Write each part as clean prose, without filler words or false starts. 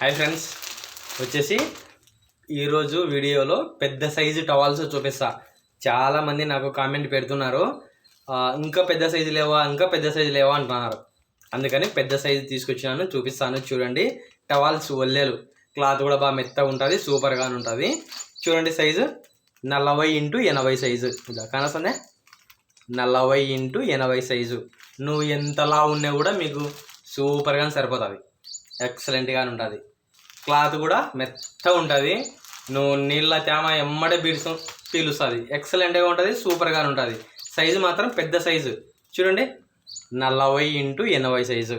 Hi friends, వచ్చేసి ఈరోజు వీడియోలో పెద్ద సైజు టవాల్స్ చూపిస్తా. చాలామంది నాకు కామెంట్ పెడుతున్నారు, ఇంకా పెద్ద సైజు లేవా అంటున్నారు. అందుకని పెద్ద సైజు తీసుకొచ్చినాను, చూపిస్తాను. చూడండి, టవాల్స్ ఒల్లెలు, క్లాత్ కూడా బాగా మెత్తగా ఉంటుంది, సూపర్గా ఉంటుంది. చూడండి, సైజు 40x80 సైజు. ఇలా కానొస్తుందే, 40x80 సైజు. నువ్వు ఎంతలా ఉన్నా కూడా మీకు సూపర్గా సరిపోతుంది, ఎక్సలెంట్గా ఉంటుంది. క్లాత్ కూడా మెత్తగా ఉంటుంది, నువ్వు నీళ్ళ తేమ ఎమ్మడే పీలుస్తుంది, ఎక్సలెంట్గా ఉంటుంది, సూపర్గా ఉంటుంది. సైజు మాత్రం పెద్ద సైజు. చూడండి, 40x80 సైజు.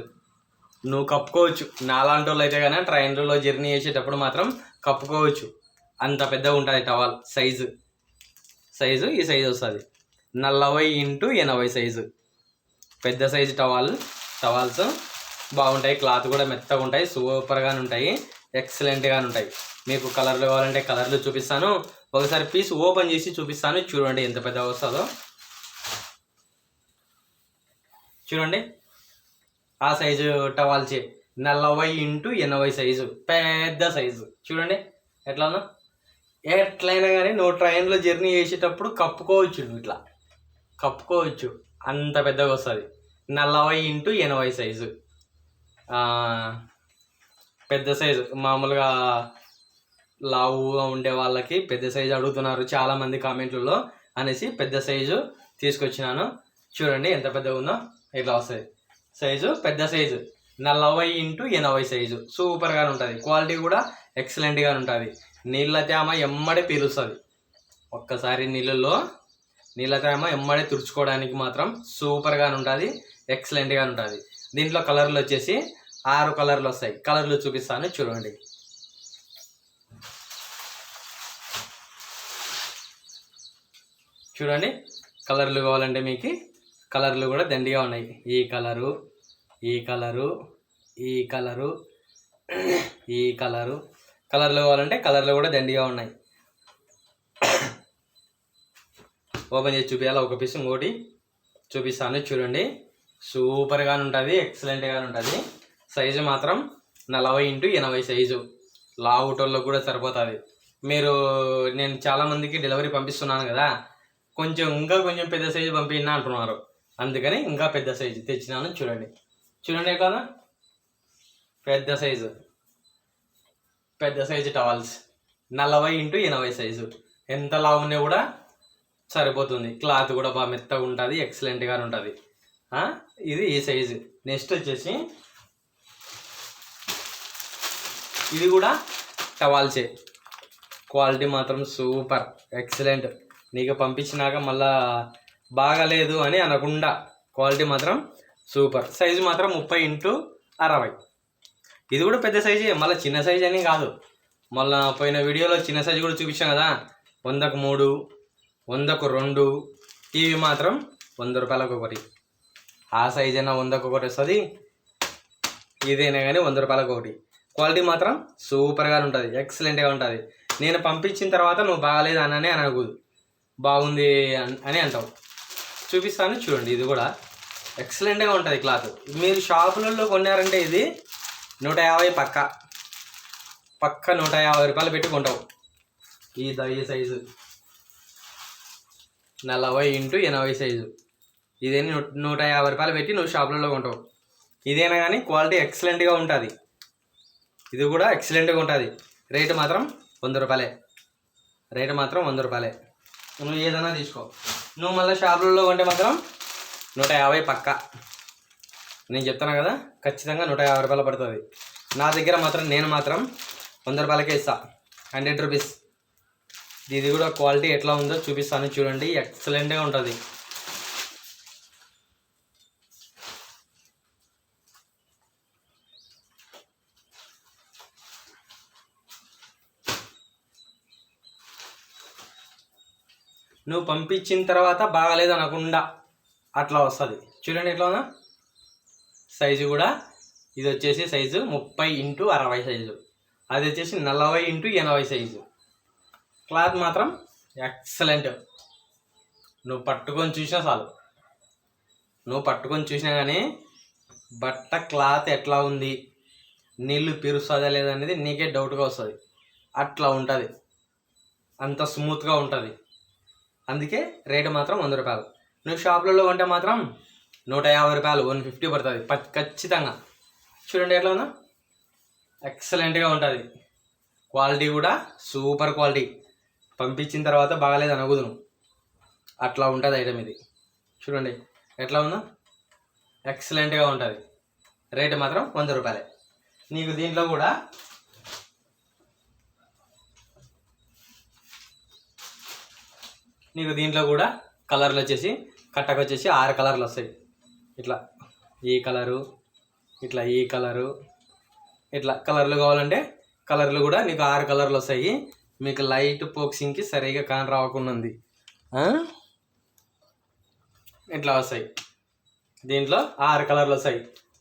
నువ్వు కప్పుకోవచ్చు, నాలాంటి వాళ్ళు అయితే కానీ ట్రైన్లో జర్నీ చేసేటప్పుడు మాత్రం కప్పుకోవచ్చు, అంత పెద్దగా ఉంటుంది టవాల్. సైజు ఈ సైజు వస్తుంది, 40x80 సైజు. పెద్ద సైజు టవాల్స్ బాగుంటాయి, క్లాత్ కూడా మెత్తగా ఉంటాయి, సూపర్గా ఉంటాయి, ఎక్సలెంట్గా ఉంటాయి. మీకు కలర్లు కావాలంటే కలర్లు చూపిస్తాను, ఒకసారి పీస్ ఓపెన్ చేసి చూపిస్తాను. చూడండి ఎంత పెద్దగా వస్తుందో. చూడండి, ఆ సైజు టవాల్చే 40x80 సైజు, పెద్ద సైజు. చూడండి ఎట్లానో, ఎట్లయినా కానీ నువ్వు ట్రైన్లో జర్నీ చేసేటప్పుడు కప్పుకోవచ్చు, నువ్వు ఇట్లా కప్పుకోవచ్చు, అంత పెద్దగా వస్తుంది. 40x80 సైజు, పెద్ద సైజు. మామూలుగా లావుగా ఉండే వాళ్ళకి పెద్ద సైజు అడుగుతున్నారు చాలామంది కామెంట్లలో అనేసి పెద్ద సైజు తీసుకొచ్చినాను. చూడండి ఎంత పెద్దగా ఉందో, ఇట్లా వస్తుంది సైజు, పెద్ద సైజు 40x80 సైజు. సూపర్గా ఉంటుంది, క్వాలిటీ కూడా ఎక్సలెంట్గా ఉంటుంది. నీళ్ళ తేమ ఎమ్మడే పీలుస్తుంది, ఒక్కసారి నీళ్ళ తేమ ఎమ్మడే తుడుచుకోవడానికి మాత్రం సూపర్గా ఉంటుంది, ఎక్సలెంట్గా ఉంటుంది. దీంట్లో కలర్లు వచ్చేసి 6 కలర్లు వస్తాయి, కలర్లు చూపిస్తాను. చూడండి, కలర్లు కావాలంటే మీకు కలర్లు కూడా దండిగా ఉన్నాయి. ఈ కలరు, కలర్లు కావాలంటే కలర్లు కూడా దండిగా ఉన్నాయి. ఓపెన్ చేసి చూపించాలి, ఒక పీస్ ఇంకోటి చూపిస్తాను. చూడండి, సూపర్గా ఉంటుంది, ఎక్సలెంట్గా ఉంటుంది. సైజు మాత్రం 40x80 సైజు, లావుటోళ్ళకు కూడా సరిపోతుంది. నేను చాలామందికి డెలివరీ పంపిస్తున్నాను కదా, ఇంకా కొంచెం పెద్ద సైజు పంపినా అంటున్నారు, అందుకని ఇంకా పెద్ద సైజు తెచ్చినాను. చూడండి కదా, పెద్ద సైజు టవాల్స్ 40x80 సైజు. ఎంత లావు ఉన్నా కూడా సరిపోతుంది, క్లాత్ కూడా బాగా మెత్తగా ఉంటుంది, ఎక్సలెంట్గా ఉంటుంది. ఇది ఈ సైజు. నెక్స్ట్ వచ్చేసి ఇది కూడా టవాల్సే, క్వాలిటీ మాత్రం సూపర్, ఎక్సలెంట్. నీకు పంపించినాక మళ్ళా బాగాలేదు అని అనకుండా క్వాలిటీ మాత్రం సూపర్. సైజు మాత్రం 30x60. ఇది కూడా పెద్ద సైజే, మళ్ళీ చిన్న సైజు అని కాదు. మళ్ళీ పోయిన వీడియోలో చిన్న సైజు కూడా చూపించాం కదా, 100కు 3, 100కు 2. ఇవి మాత్రం 100 రూపాయలకు ఒకటి. ఆ సైజ్ అయినా 100కు ఒకటి వస్తుంది, ఇదైనా కానీ 100 రూపాయలకు ఒకటి. క్వాలిటీ మాత్రం సూపర్గా ఉంటుంది, ఎక్సలెంట్గా ఉంటుంది. నేను పంపించిన తర్వాత నువ్వు బాగాలేదు అని అనకూడదు, బాగుంది అని అంటావు. చూపిస్తాను. చూడండి, ఇది కూడా ఎక్సలెంట్గా ఉంటుంది క్లాత్. మీరు షాపులలో కొన్నారంటే ఇది 150 పక్క 150 రూపాయలు పెట్టి కొంటావు. ఈ సైజు 40x80 సైజు, ఇదేని 150 రూపాయలు పెట్టి నువ్వు షాపులలో కొంటావు. ఇదైనా కానీ క్వాలిటీ ఎక్సలెంట్గా ఉంటుంది, ఇది కూడా ఎక్సలెంట్గా ఉంటుంది. రేటు మాత్రం 100 రూపాయలే, నువ్వు ఏదైనా తీసుకో. నువ్వు మళ్ళీ షాపులలో కొంటే మాత్రం 150 పక్క. నేను చెప్తాను కదా, ఖచ్చితంగా 150 రూపాయలు పడుతుంది. నా దగ్గర మాత్రం నేను 100 రూపాయలకే ఇస్తా, 100 రూపీస్. ఇది కూడా క్వాలిటీ ఎట్లా ఉందో చూపిస్తాను. చూడండి, ఎక్సలెంట్గా ఉంటుంది. నువ్వు పంపించిన తర్వాత బాగాలేదు అనకుండా అట్లా వస్తుంది. చూడండి ఎట్లా ఉందా సైజు కూడా. ఇది వచ్చేసి సైజు 30x60 సైజు, అది వచ్చేసి 40x80 సైజు. క్లాత్ మాత్రం ఎక్సలెంట్. నువ్వు పట్టుకొని చూసినా కానీ బట్ట క్లాత్ ఎట్లా ఉంది, నీళ్ళు పీరుస్తుందా లేదా అనేది నీకే డౌట్గా వస్తుంది. అట్లా ఉంటుంది, అంత స్మూత్గా ఉంటుంది. అందుకే రేటు మాత్రం 100 రూపాయలు. నువ్వు షాపులలో కొంటే మాత్రం 150 రూపాయలు, 150 పడుతుంది ఖచ్చితంగా. చూడండి ఎట్లా ఉందా, ఎక్సలెంట్గా ఉంటుంది. క్వాలిటీ కూడా సూపర్ క్వాలిటీ. పంపించిన తర్వాత బాగాలేదు అనగుదును, అట్లా ఉంటుంది ఐటమ్ ఇది. చూడండి ఎట్లా ఉందో, ఎక్సలెంట్గా ఉంటుంది. రేటు మాత్రం 100 రూపాయలే. నీకు దీంట్లో కూడా కలర్లు వచ్చేసి కట్టకు వచ్చేసి 6 కలర్లు వస్తాయి. ఇట్లా ఈ కలరు, ఇట్లా ఈ కలరు, ఇట్లా కలర్లు కావాలంటే కలర్లు కూడా నీకు 6 కలర్లు వస్తాయి. మీకు లైట్ పోక్సింగ్కి సరిగా కాని రాకుండా ఉంది, ఇట్లా వస్తాయి. దీంట్లో 6 కలర్లు వస్తాయి.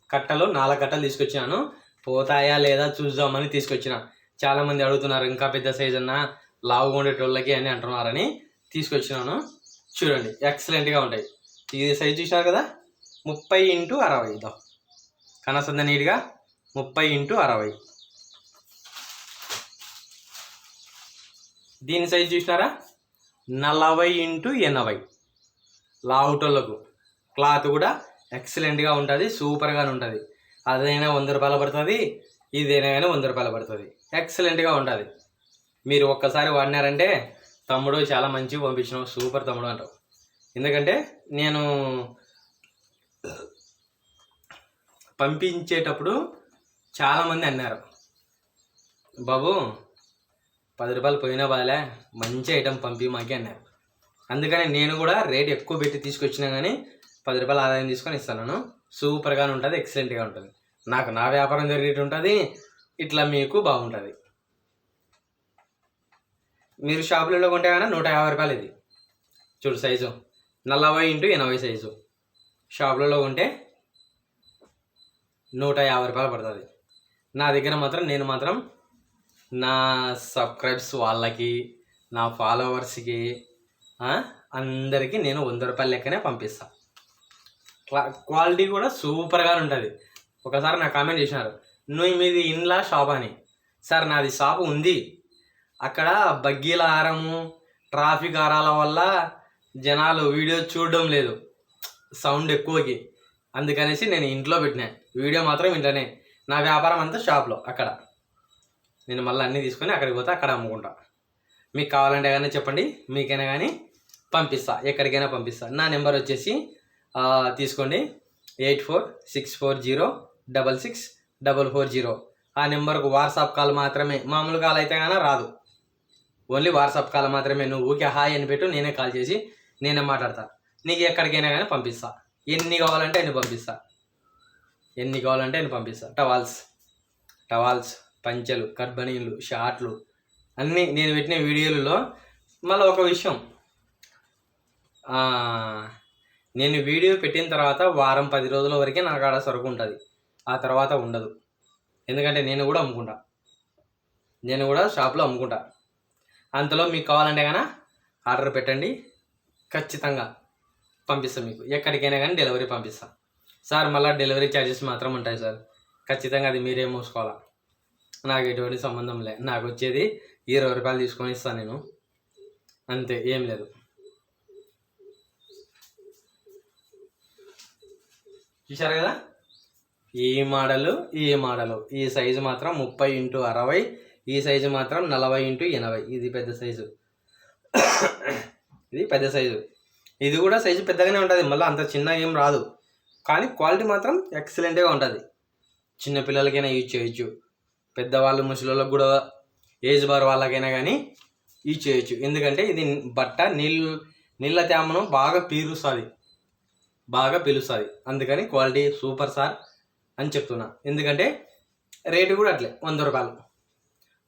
కట్టలు 4 కట్టలు తీసుకొచ్చినాను, పోతాయా లేదా చూద్దామని తీసుకొచ్చిన. చాలామంది అడుగుతున్నారు ఇంకా పెద్ద సైజ్ అన్నా లావుగా ఉండేటోళ్ళకి అని అంటున్నారని తీసుకొచ్చినాను. చూడండి ఎక్సలెంట్గా ఉంటాయి. ఇది సైజ్ చూసినారు కదా, 30x60 ఇదో కనసంద నీట్గా 30x60. దీని సైజ్ చూసినారా, 40x80. లావుటోళ్ళకు క్లాత్ కూడా ఎక్సలెంట్గా ఉంటుంది, సూపర్గానే ఉంటుంది. అదైనా 100 రూపాయలు పడుతుంది, ఇదైనా కానీ 100 రూపాయలు పడుతుంది. ఎక్సలెంట్గా ఉంటుంది. మీరు ఒక్కసారి వాడినారంటే తమ్ముడు చాలా మంచిగా పంపించినావు, సూపర్ తమ్ముడు అంటావు. ఎందుకంటే నేను పంపించేటప్పుడు చాలామంది అన్నారు, బాబు 10 రూపాయలు పోయినా బాలే, మంచి ఐటెం పంపి మాకే అన్నారు. అందుకని నేను కూడా రేట్ ఎక్కువ పెట్టి తీసుకొచ్చినా కానీ 10 రూపాయలు ఆదాయం తీసుకొని ఇస్తాను. సూపర్గానే ఉంటుంది, ఎక్సలెంట్గా ఉంటుంది. నాకు నా వ్యాపారం జరిగేట్టు ఉంటుంది, ఇట్లా మీకు బాగుంటుంది. మీరు షాపులలో కొంటే కానీ 150 రూపాయలు. ఇది చూడు సైజు 40x80 సైజు. షాపులలో కొంటే 150 రూపాయలు పడుతుంది. నా దగ్గర మాత్రం నేను మాత్రం నా సబ్స్క్రైబ్స్ వాళ్ళకి, నా ఫాలోవర్స్కి, అందరికీ నేను 100 రూపాయల లెక్కనే పంపిస్తాను. క్వాలిటీ కూడా సూపర్గానే ఉంటుంది. ఒకసారి నా కామెంట్ చేసినారు, నువ్వు మీది ఇన్లా షాప్ అని. సార్ నాది షాపు ఉంది, అక్కడ బగ్గీల ఆరము ట్రాఫిక్ ఆరాల వల్ల జనాలు వీడియో చూడడం లేదు, సౌండ్ ఎక్కువకి. అందుకనేసి నేను ఇంట్లో పెట్టినా, వీడియో మాత్రం ఇంట్లోనే. నా వ్యాపారం అంతా షాప్లో. అక్కడ నేను మళ్ళీ అన్నీ తీసుకొని అక్కడికి పోతే అక్కడ అమ్ముకుంటా. మీకు కావాలంటే కానీ చెప్పండి, మీకైనా కానీ పంపిస్తా, ఎక్కడికైనా పంపిస్తా. నా నెంబర్ వచ్చేసి తీసుకోండి, 8464066440. ఆ నెంబర్కు వాట్సాప్ కాల్ మాత్రమే, మామూలు కాల్ అయితే కానీ రాదు, ఓన్లీ వాట్సాప్ కాల్ మాత్రమే. నువ్వు ఊకే హాయ్ అని పెట్టు, నేనే కాల్ చేసి నేనే మాట్లాడతా. నీకు ఎక్కడికైనా కానీ పంపిస్తా, ఎన్ని కావాలంటే అన్ని పంపిస్తా. టవాల్స్, పంచెలు, కర్బనీలు, షార్ట్లు అన్నీ నేను పెట్టిన వీడియోలలో. మళ్ళీ ఒక విషయం, నేను వీడియో పెట్టిన తర్వాత వారం 10 రోజుల వరకే నాకు ఆడ సరుకు ఉంటుంది, ఆ తర్వాత ఉండదు. ఎందుకంటే నేను కూడా అమ్ముకుంటా, నేను కూడా షాప్లో అమ్ముకుంటా. అంతలో మీకు కావాలంటే కన్నా ఆర్డర్ పెట్టండి, ఖచ్చితంగా పంపిస్తాను. మీకు ఎక్కడికైనా కానీ డెలివరీ పంపిస్తాను. సార్ మళ్ళీ డెలివరీ ఛార్జెస్ మాత్రం ఉంటాయి సార్, ఖచ్చితంగా అది మీరే మూసుకోవాలా, నాకు ఎటువంటి సంబంధం లే. నాకు వచ్చేది 20 రూపాయలు తీసుకొని ఇస్తాను నేను, అంతే, ఏం లేదు. చూశారు కదా, ఈ మోడలు, ఈ సైజు మాత్రం 30x60, ఈ సైజు మాత్రం 40x80. ఇది పెద్ద సైజు, ఇది పెద్ద సైజు. ఇది కూడా సైజు పెద్దగానే ఉంటుంది, మళ్ళీ అంత చిన్న ఏం రాదు. కానీ క్వాలిటీ మాత్రం ఎక్సలెంట్గా ఉంటుంది. చిన్నపిల్లలకైనా యూజ్ చేయొచ్చు, పెద్దవాళ్ళు ముసలిళ్ళకి కూడా, ఏజ్ బార్ వాళ్ళకైనా కానీ యూజ్ చేయొచ్చు. ఎందుకంటే ఇది బట్ట నీళ్ళ తేమను బాగా పీలుస్తుంది. అందుకని క్వాలిటీ సూపర్ సార్ అని చెప్తున్నా. ఎందుకంటే రేటు కూడా అట్లే 100 రూపాయలు.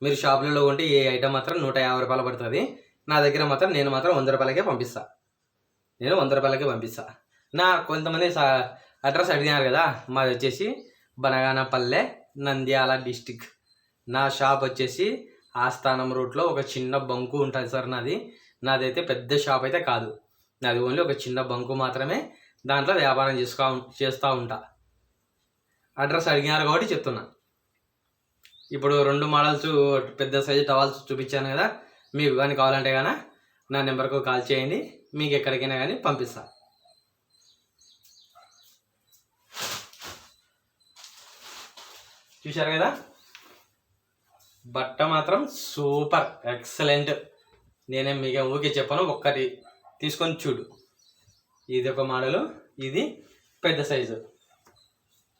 మీరు షాపులలో కొంటే ఏ ఐటమ్ మాత్రం 150 రూపాయలు పడుతుంది. నా దగ్గర మాత్రం నేను మాత్రం 100 రూపాయలకే పంపిస్తా. నా కొంతమంది అడ్రస్ అడిగినారు కదా, మాది వచ్చేసి బనగానపల్లె, నంద్యాల డిస్టిక్. నా షాప్ వచ్చేసి ఆస్థానం రూట్లో ఒక చిన్న బంకు ఉంటుంది సార్. నాదైతే పెద్ద షాప్ అయితే కాదు, నాది ఓన్లీ ఒక చిన్న బంకు మాత్రమే. దాంట్లో వ్యాపారం చేస్తూ ఉంటా. అడ్రస్ అడిగినారు కాబట్టి చెప్తున్నా. ఇప్పుడు 2 మోడల్స్ పెద్ద సైజు టవాల్స్ చూపించాను కదా, మీకు కానీ కావాలంటే కానీ నా నెంబర్కు కాల్ చేయండి, మీకు ఎక్కడికైనా కానీ పంపిస్తా. చూశారు కదా, బట్ట మాత్రం సూపర్ ఎక్సలెంట్. నేనేం మీకు ఊరికే చెప్పాను, ఒక్కటి తీసుకొని చూడు. ఇది ఒక మోడలు, ఇది పెద్ద సైజు.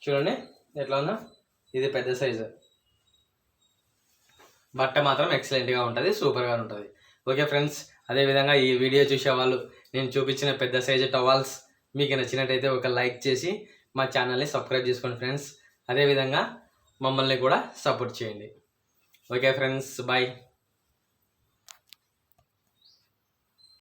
చూడండి ఎట్లా ఉందో, ఇది పెద్ద సైజు. బట్ట మాత్రం ఎక్సలెంట్గా ఉంటుంది, సూపర్గా ఉంటుంది. ఓకే ఫ్రెండ్స్, అదేవిధంగా ఈ వీడియో చూసే వాళ్ళు నేను చూపించిన పెద్ద సైజు టవాల్స్ మీకు నచ్చినట్టయితే ఒక లైక్ చేసి మా ఛానల్ని సబ్స్క్రైబ్ చేసుకోండి ఫ్రెండ్స్. అదేవిధంగా మమ్మల్ని కూడా సపోర్ట్ చేయండి. Okay friends, bye.